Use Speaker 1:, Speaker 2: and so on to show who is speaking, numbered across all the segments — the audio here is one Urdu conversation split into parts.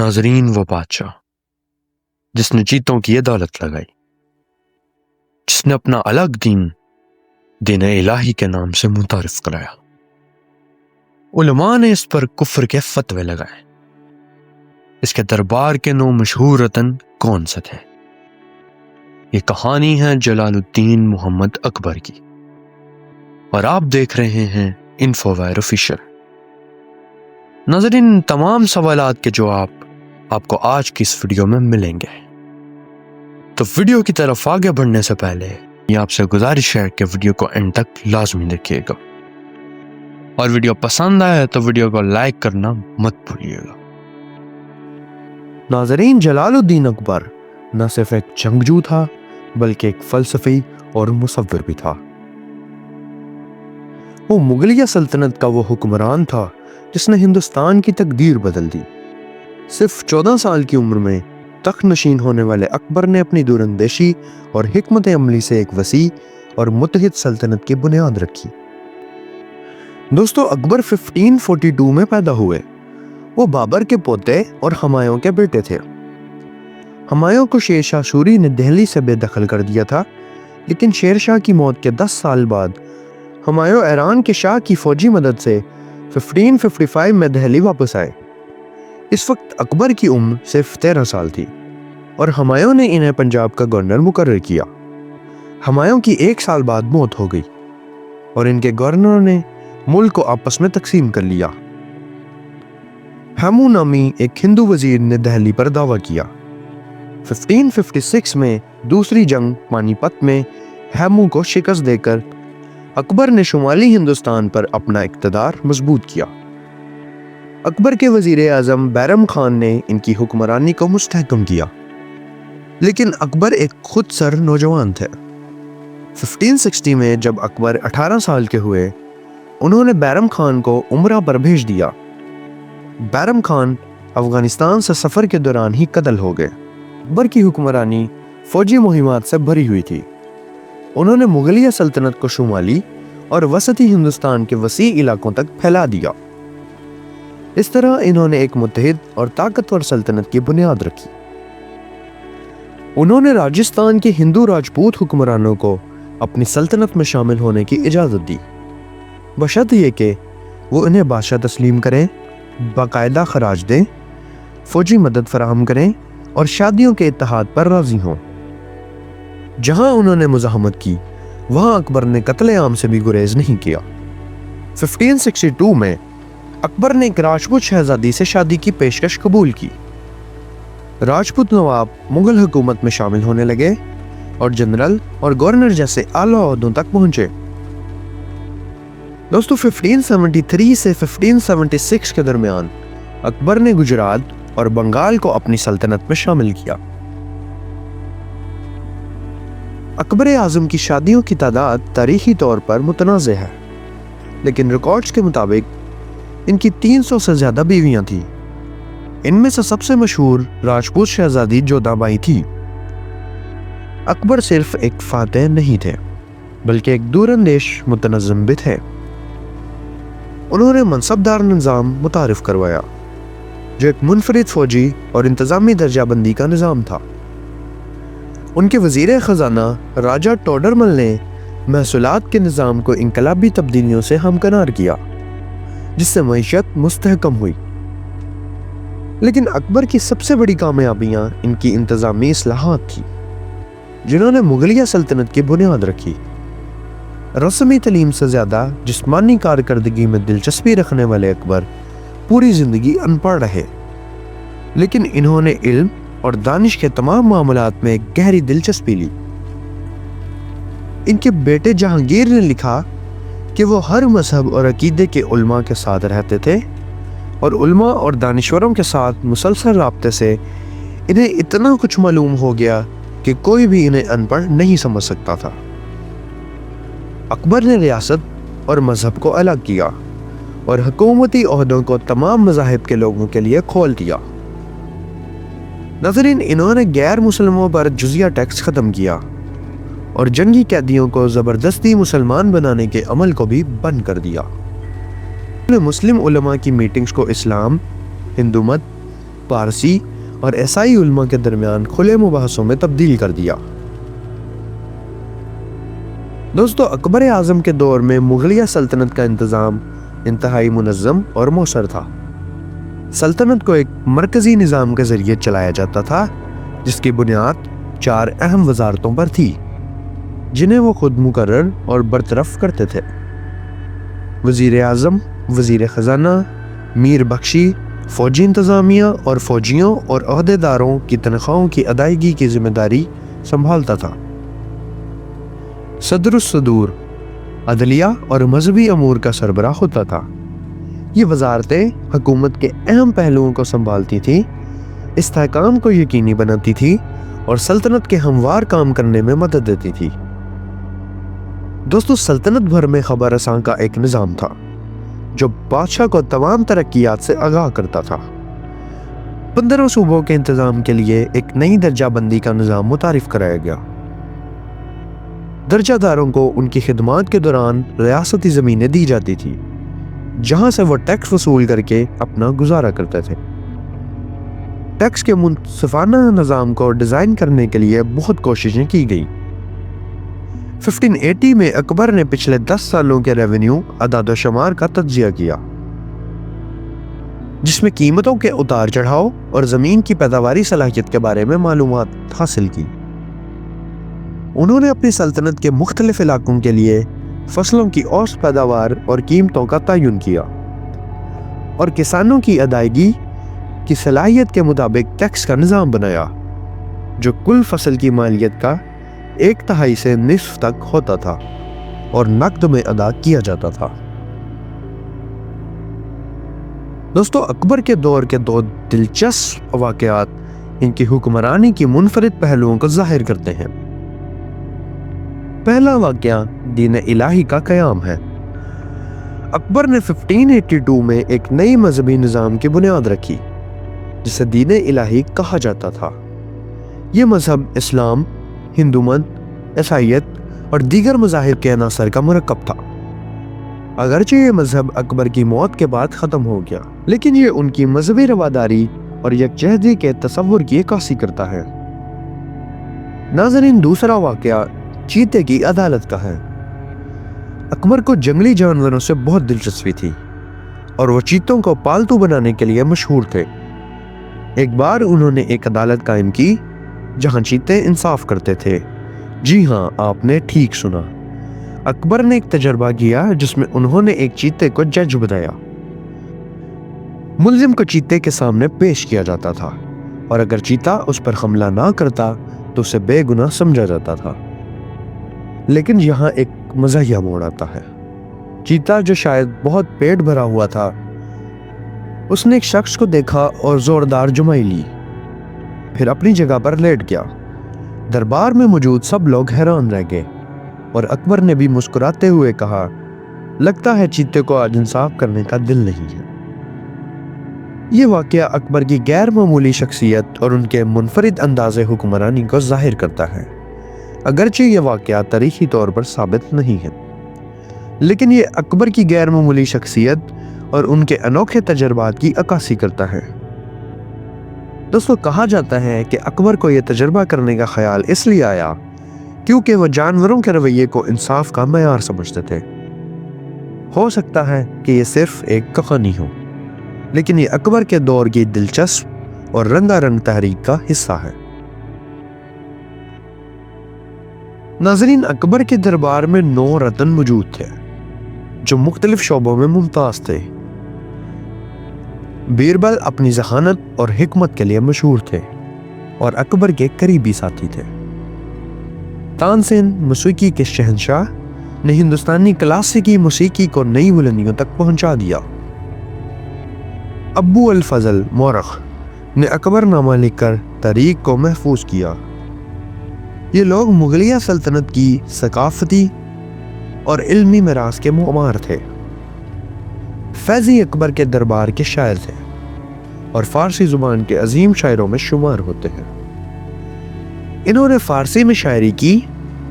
Speaker 1: ناظرین، وہ بادشاہ جس نے چیتوں کی یہ دولت لگائی، جس نے اپنا الگ دین الہی کے نام سے متعارف کرایا، علماء نے اس پر کفر کے فتوے لگائے۔ اس کے دربار کے نو مشہور رتن کون سے تھے؟ یہ کہانی ہے جلال الدین محمد اکبر کی، اور آپ دیکھ رہے ہیں انفو وائر آفیشل۔ ناظرین، تمام سوالات کے جواب آپ کو آج کی اس ویڈیو میں ملیں گے، تو ویڈیو کی طرف آگے بڑھنے سے پہلے یہ آپ سے گزارش ہے کہ ویڈیو کو اینڈ تک لازمی دیکھیے گا، اور ویڈیو پسند آئے تو ویڈیو کو لائک کرنا مت بھولیے گا۔
Speaker 2: ناظرین، جلال الدین اکبر نہ صرف ایک جنگجو تھا بلکہ ایک فلسفی اور مصور بھی تھا۔ وہ مغلیہ سلطنت کا وہ حکمران تھا جس نے ہندوستان کی تقدیر بدل دی۔ صرف 14 سال کی عمر میں تخت نشین ہونے والے اکبر نے اپنی دور اندیشی اور حکمت عملی سے ایک وسیع اور متحد سلطنت کی بنیاد رکھی۔ دوستو، اکبر 1542 میں پیدا ہوئے۔ وہ بابر کے پوتے اور ہمایوں کے بیٹے تھے۔ ہمایوں کو شیر شاہ سوری نے دہلی سے بے دخل کر دیا تھا، لیکن شیر شاہ کی موت کے 10 سال بعد ہمایوں ایران کے شاہ کی فوجی مدد سے 1555 میں دہلی واپس آئے۔ اس وقت اکبر کی عمر صرف 13 سال تھی، اور ہمایوں نے انہیں پنجاب کا گورنر مقرر کیا۔ ہمایوں کی 1 سال بعد موت ہو گئی، اور ان کے گورنروں نے ملک کو آپس میں تقسیم کر لیا۔ ہیمو نامی ایک ہندو وزیر نے دہلی پر دعویٰ کیا۔ 1556 میں دوسری جنگ پانی پت میں ہیمو کو شکست دے کر اکبر نے شمالی ہندوستان پر اپنا اقتدار مضبوط کیا۔ اکبر کے وزیر اعظم بیرم خان نے ان کی حکمرانی کو مستحکم کیا، لیکن اکبر ایک خود سر نوجوان تھے۔ 1560 میں جب اکبر 18 سال کے ہوئے، انہوں نے بیرم خان کو عمرہ پر بھیج دیا۔ بیرم خان افغانستان سے سفر کے دوران ہی قتل ہو گئے۔ اکبر کی حکمرانی فوجی مہمات سے بھری ہوئی تھی۔ انہوں نے مغلیہ سلطنت کو شمالی اور وسطی ہندوستان کے وسیع علاقوں تک پھیلا دیا۔ اس طرح انہوں نے ایک متحد اور طاقتور سلطنت کی بنیاد رکھی۔ انہوں نے راجستھان کے ہندو راجپوت حکمرانوں کو اپنی سلطنت میں شامل ہونے کی اجازت دی، بشرط یہ کہ وہ انہیں بادشاہ تسلیم کریں، باقاعدہ خراج دیں، فوجی مدد فراہم کریں اور شادیوں کے اتحاد پر راضی ہوں۔ جہاں انہوں نے مزاحمت کی، وہاں اکبر نے قتل عام سے بھی گریز نہیں کیا۔ 1562 میں اکبر نے ایک راجپوت شہزادی سے شادی کی پیشکش قبول کی۔ راجپوت نواب مغل حکومت میں شامل ہونے لگے اور جنرل اور گورنر جیسے اعلیٰ عہدوں تک پہنچے۔ دوستو، 1573 سے 1576 کے درمیان اکبر نے گجرات اور بنگال کو اپنی سلطنت میں شامل کیا۔ اکبر اعظم کی شادیوں کی تعداد تاریخی طور پر متنازع ہے، لیکن ریکارڈز کے مطابق ان کی 300 سے زیادہ بیویاں تھیں۔ ان میں سے سب سے مشہور راجپوت شہزادی جودھا بائی تھی۔ اکبر صرف ایک فاتح نہیں تھے، بلکہ ایک دور اندیش متنظم بھی تھے۔ انہوں نے منصبدار نظام متعارف کروایا، جو ایک منفرد فوجی اور انتظامی درجہ بندی کا نظام تھا۔ ان کے وزیر خزانہ راجہ ٹوڈرمل نے محصولات کے نظام کو انقلابی تبدیلیوں سے ہمکنار کیا، جس سے معیشت مستحکم ہوئی۔ لیکن اکبر کی سب سے بڑی کامیابیاں ان کی انتظامی اصلاحات تھی، جنہوں نے مغلیہ سلطنت کی بنیاد رکھی۔ رسمی تعلیم سے زیادہ جسمانی کارکردگی میں دلچسپی رکھنے والے اکبر پوری زندگی ان پڑھ رہے، لیکن انہوں نے علم اور دانش کے تمام معاملات میں ایک گہری دلچسپی لی۔ ان کے بیٹے جہانگیر نے لکھا کہ وہ ہر مذہب اور عقیدے کے علماء کے ساتھ رہتے تھے، اور علماء اور دانشوروں کے ساتھ مسلسل رابطے سے انہیں اتنا کچھ معلوم ہو گیا کہ کوئی بھی انہیں ان پڑھ نہیں سمجھ سکتا تھا۔ اکبر نے ریاست اور مذہب کو الگ کیا اور حکومتی عہدوں کو تمام مذاہب کے لوگوں کے لیے کھول دیا۔ ناظرین، انہوں نے غیر مسلموں پر جزیہ ٹیکس ختم کیا اور جنگی قیدیوں کو زبردستی مسلمان بنانے کے عمل کو بھی بند کر دیا۔ انہوں نے مسلم علماء کی میٹنگز کو اسلام، ہندو مت، پارسی اور عیسائی علماء کے درمیان کھلے مباحثوں میں تبدیل کر دیا۔ دوستو، اکبر اعظم کے دور میں مغلیہ سلطنت کا انتظام انتہائی منظم اور مؤثر تھا۔ سلطنت کو ایک مرکزی نظام کے ذریعے چلایا جاتا تھا جس کی بنیاد 4 اہم وزارتوں پر تھی جنہیں وہ خود مقرر اور برطرف کرتے تھے: وزیر اعظم، وزیر خزانہ، میر بخشی فوجی انتظامیہ اور فوجیوں اور عہدیداروں کی تنخواہوں کی ادائیگی کی ذمہ داری سنبھالتا تھا۔ صدر الصدور عدلیہ اور مذہبی امور کا سربراہ ہوتا تھا۔ یہ وزارتیں حکومت کے اہم پہلوؤں کو سنبھالتی تھیں، استحکام کو یقینی بناتی تھی اور سلطنت کے ہموار کام کرنے میں مدد دیتی تھی۔ دوستو، سلطنت بھر میں خبر رساں کا ایک نظام تھا جو بادشاہ کو تمام ترقیات سے آگاہ کرتا تھا۔ 15 صوبوں کے انتظام کے لیے ایک نئی درجہ بندی کا نظام متعارف کرایا گیا۔ درجہ داروں کو ان کی خدمات کے دوران ریاستی زمینیں دی جاتی تھی جہاں سے وہ ٹیکس وصول کر کے اپنا گزارا کرتے تھے۔ ٹیکس کے منصفانہ نظام کو ڈیزائن کرنے کے لیے بہت کوششیں کی گئیں۔ 1580 میں اکبر نے پچھلے 10 سالوں کے ریونیو اعداد و شمار کا تجزیہ کیا جس میں قیمتوں کے اتار چڑھاؤ اور زمین کی پیداواری صلاحیت کے بارے میں معلومات حاصل کی۔ انہوں نے اپنی سلطنت کے مختلف علاقوں کے لیے فصلوں کی اوسط پیداوار اور قیمتوں کا تعین کیا اور کسانوں کی ادائیگی کی صلاحیت کے مطابق ٹیکس کا نظام بنایا جو کل فصل کی مالیت کا 1/3 سے نصف تک ہوتا تھا اور نقد میں ادا کیا جاتا تھا۔ دوستو، اکبر کے دور کے 2 دلچسپ واقعات ان کی حکمرانی کی منفرد پہلوؤں کو ظاہر کرتے ہیں۔ پہلا واقعہ دین الہی کا قیام ہے۔ اکبر نے 1582 میں ایک نئی مذہبی نظام کی بنیاد رکھی جسے دین الہی کہا جاتا تھا۔ یہ مذہب اسلام، ہندو مت، عیسائیت اور دیگر مذاہب کے عناصر کا مرکب تھا۔ اگرچہ یہ مذہب اکبر کی موت کے بعد ختم ہو گیا، لیکن یہ ان کی مذہبی رواداری اور یکجہتی کے تصور کی عکاسی کرتا ہے۔ ناظرین، دوسرا واقعہ چیتے کی عدالت کا ہے۔ اکبر کو جنگلی جانوروں سے بہت دلچسپی تھی اور وہ چیتوں کو پالتو بنانے کے لیے مشہور تھے۔ ایک بار انہوں نے ایک عدالت قائم کی جہاں چیتے انصاف کرتے تھے۔ جی ہاں، آپ نے ٹھیک سنا، اکبر نے ایک تجربہ کیا جس میں انہوں نے ایک چیتے کو جج بنایا۔ ملزم کو چیتے کے سامنے پیش کیا جاتا تھا اور اگر چیتا اس پر حملہ نہ کرتا تو اسے بے گناہ سمجھا جاتا تھا۔ لیکن یہاں ایک مزاحیہ موڑ آتا ہے۔ چیتا، جو شاید بہت پیٹ بھرا ہوا تھا، اس نے ایک شخص کو دیکھا اور زوردار جمائی لی، پھر اپنی جگہ پر لیٹ گیا۔ دربار میں موجود سب لوگ حیران رہ گئے اور اکبر نے بھی مسکراتے ہوئے کہا، لگتا ہے چیتے کو آج انصاف کرنے کا دل نہیں ہے۔ یہ واقعہ اکبر کی غیر معمولی شخصیت اور ان کے منفرد انداز حکمرانی کو ظاہر کرتا ہے۔ اگرچہ یہ واقعہ تاریخی طور پر ثابت نہیں ہے، لیکن یہ اکبر کی غیر معمولی شخصیت اور ان کے انوکھے تجربات کی عکاسی کرتا ہے۔ دوستو، کہا جاتا ہے کہ اکبر کو یہ تجربہ کرنے کا خیال اس لیے آیا کیونکہ وہ جانوروں کے رویے کو انصاف کا معیار سمجھتے تھے۔ ہو سکتا ہے کہ یہ صرف ایک کہانی ہو، لیکن یہ اکبر کے دور کی دلچسپ اور رنگا رنگ تحریک کا حصہ ہے۔ ناظرین، اکبر کے دربار میں 9 رتن موجود تھے جو مختلف شعبوں میں ممتاز تھے۔ بیربل اپنی ذہانت اور حکمت کے لیے مشہور تھے اور اکبر کے قریبی ساتھی تھے۔ تانسین، موسیقی کے شہنشاہ، نے ہندوستانی کلاسیکی موسیقی کو نئی بلندیوں تک پہنچا دیا۔ ابو الفضل مورخ نے اکبر نامہ لکھ کر تاریخ کو محفوظ کیا۔ یہ لوگ مغلیہ سلطنت کی ثقافتی اور علمی میراث کے معمار تھے۔ فیضی اکبر کے دربار کے شاعر تھے اور فارسی زبان کے عظیم شاعروں میں شمار ہوتے ہیں۔ انہوں نے فارسی میں شاعری کی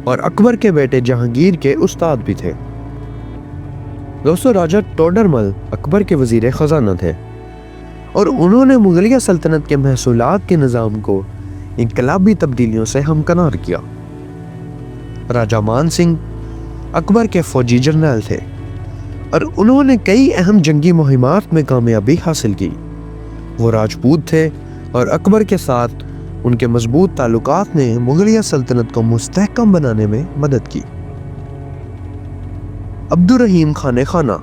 Speaker 2: اور اکبر کے بیٹے جہانگیر کے استاد بھی تھے۔ دوستو، راجہ ٹوڈرمل اکبر کے وزیر خزانہ تھے اور انہوں نے مغلیہ سلطنت کے محصولات کے نظام کو انقلابی تبدیلیوں سے ہمکنار کیا۔ راجہ مان سنگھ اکبر کے فوجی جنرل تھے اور انہوں نے کئی اہم جنگی مہمات میں کامیابی حاصل کی۔ وہ راجپوت تھے اور اکبر کے ساتھ ان کے مضبوط تعلقات نے مغلیہ سلطنت کو مستحکم بنانے میں مدد کی۔ عبد الرحیم خان خانہ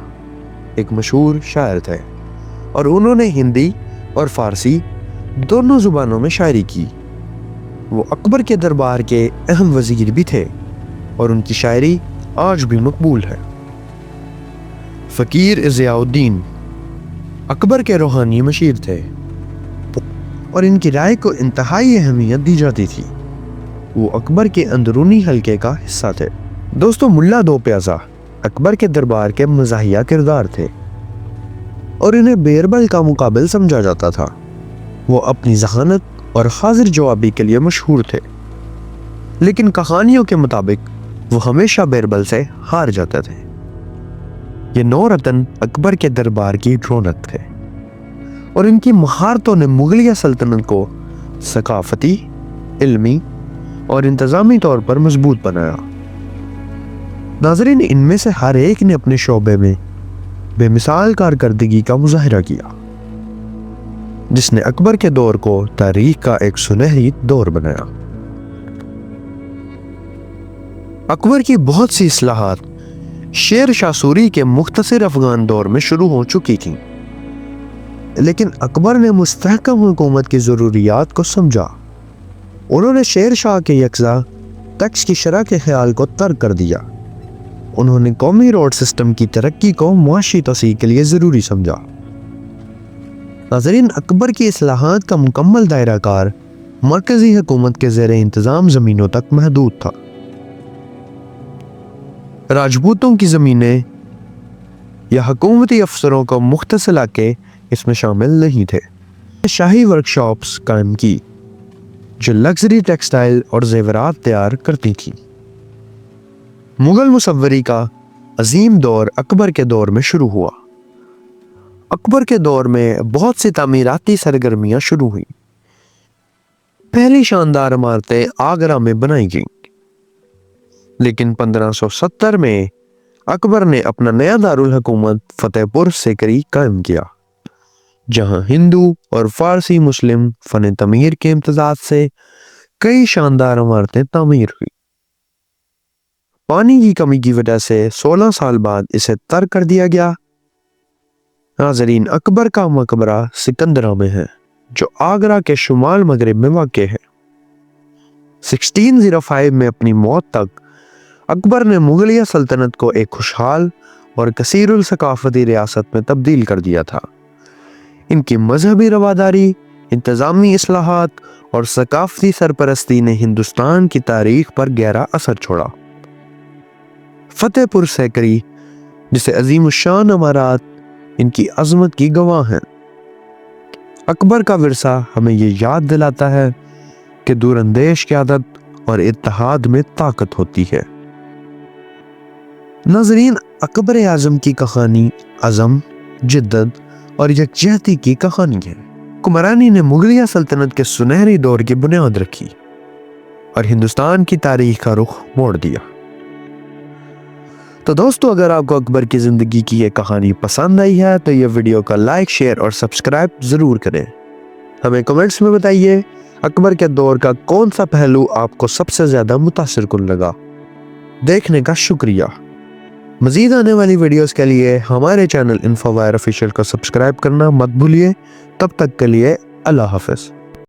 Speaker 2: ایک مشہور شاعر تھے اور انہوں نے ہندی اور فارسی دونوں زبانوں میں شاعری کی۔ وہ اکبر کے دربار کے اہم وزیر بھی تھے اور ان کی شاعری آج بھی مقبول ہے۔ فقیر ضیاء الدین اکبر کے روحانی مشیر تھے اور ان کی رائے کو انتہائی اہمیت دی جاتی تھی۔ وہ اکبر کے اندرونی حلقے کا حصہ تھے۔ دوستو، ملا دو پیازہ اکبر کے دربار کے مزاحیہ کردار تھے اور انہیں بیربل کا مقابل سمجھا جاتا تھا۔ وہ اپنی ذہانت اور حاضر جوابی کے لیے مشہور تھے، لیکن کہانیوں کے مطابق وہ ہمیشہ بیربل سے ہار جاتے تھے۔ یہ نو رتن اکبر کے دربار کی رونق تھے اور ان کی مہارتوں نے مغلیہ سلطنت کو ثقافتی، علمی اور انتظامی طور پر مضبوط بنایا۔ ناظرین، ان میں سے ہر ایک نے اپنے شعبے میں بے مثال کارکردگی کا مظاہرہ کیا، جس نے اکبر کے دور کو تاریخ کا ایک سنہری دور بنایا۔ اکبر کی بہت سی اصلاحات شیر شاہ سوری کے مختصر افغان دور میں شروع ہو چکی تھیں، لیکن اکبر نے مستحکم حکومت کی ضروریات کو سمجھا۔ انہوں نے شیر شاہ کے یکساں ٹیکس کی شرح کے خیال کو ترک کر دیا۔ انہوں نے قومی روڈ سسٹم کی ترقی کو معاشی توسیع کے لیے ضروری سمجھا۔ ناظرین، اکبر کی اصلاحات کا مکمل دائرہ کار مرکزی حکومت کے زیر انتظام زمینوں تک محدود تھا۔ راجپوتوں کی زمینیں یا حکومتی افسروں کو مختص علاقے اس میں شامل نہیں تھے۔ شاہی ورکشاپس قائم کی جو لگژری ٹیکسٹائل اور زیورات تیار کرتی تھیں۔ مغل مصوری کا عظیم دور اکبر کے دور میں شروع ہوا۔ اکبر کے دور میں بہت سی تعمیراتی سرگرمیاں شروع ہوئیں۔ پہلی شاندار عمارتیں آگرہ میں بنائی گئیں، لیکن 1570 میں اکبر نے اپنا نیا دارالحکومت فتح پور سیکری قائم کیا، جہاں ہندو اور فارسی مسلم فن تعمیر کے امتزاج سے کئی شاندار عمارتیں تعمیر ہوئی۔ پانی کی کمی کی وجہ سے 16 سال بعد اسے ترک کر دیا گیا۔ ناظرین، اکبر کا مقبرہ سکندرہ میں ہے، جو آگرہ کے شمال مغرب میں واقع ہے۔ 1605 میں اپنی موت تک اکبر نے مغلیہ سلطنت کو ایک خوشحال اور کثیر الثقافتی ریاست میں تبدیل کر دیا تھا۔ ان کی مذہبی رواداری، انتظامی اصلاحات اور ثقافتی سرپرستی نے ہندوستان کی تاریخ پر گہرا اثر چھوڑا۔ فتح پور سیکری جسے عظیم الشان عمارات ان کی عظمت کی گواہ ہیں۔ اکبر کا ورثہ ہمیں یہ یاد دلاتا ہے کہ دور اندیش قیادت اور اتحاد میں طاقت ہوتی ہے۔ ناظرین، اکبر اعظم کی کہانی عزم، جدت اور یکجہتی کی کہانی ہے۔ حکمرانی نے مغلیہ سلطنت کے سنہری دور کی بنیاد رکھی اور ہندوستان کی تاریخ کا رخ موڑ دیا۔ تو دوستو، اگر آپ کو اکبر کی زندگی کی یہ کہانی پسند آئی ہے تو یہ ویڈیو کا لائک، شیئر اور سبسکرائب ضرور کریں۔ ہمیں کمنٹس میں بتائیے اکبر کے دور کا کون سا پہلو آپ کو سب سے زیادہ متاثر کن لگا۔ دیکھنے کا شکریہ۔ مزید آنے والی ویڈیوز کے لیے ہمارے چینل انفو وائر آفیشیل کو سبسکرائب کرنا مت بھولیے۔ تب تک کے لیے اللہ حافظ۔